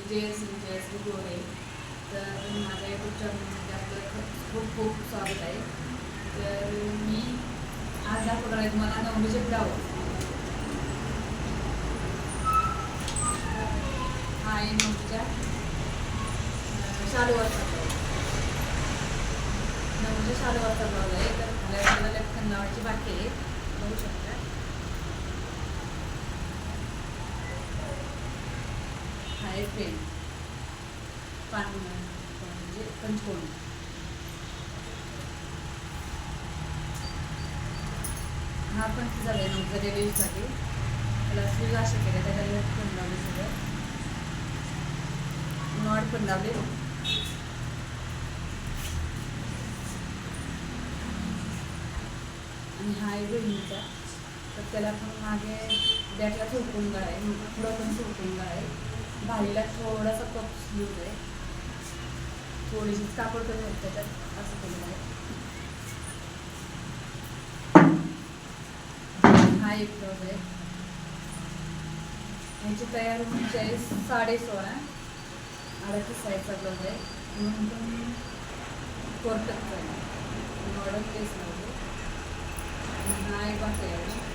जयश्री गोरे. तर माझ्या यूट्यूब चॅनलमध्ये आपलं खूप खूप स्वागत आहे. तर मी आज दाखवणार आहे तुम्हाला नवरीचे ब्लाऊज. हा आहे नवरीच्या शालूवरचा ब्लाऊज. नवरीच्या शालूवरचा ब्लाऊज आहे. तर आपल्याला लटकन लावायची बाकी आहे, बघू शकता. हा आहे पेन म्हणजे पंचकोण. हा पण झाला आहे नवरीच्या डेलीसाठी. त्याला स्लीव असे केले, त्याला लटकन लावले, सगळं नॉट पण लावले. आणि हा आहे बहिणीचा. तर त्याला पण मागे बॅकला चौकोन गळा आहे, पुढं पण चौकोन गळा आहे. भारीला थोडासा कप स्लीव आहे, थोडीशी कापड कमी होत त्याच्यात, असं केलेलं आहे. हा एक ब्लाऊज आहे. ह्याची तयार उंची आहे 16.5, 38 साईजचा ब्लाऊज आहे. म्हणून पण कोर्टच आहे, मॉडर्न केस लावले. हा एक बाकी आहे.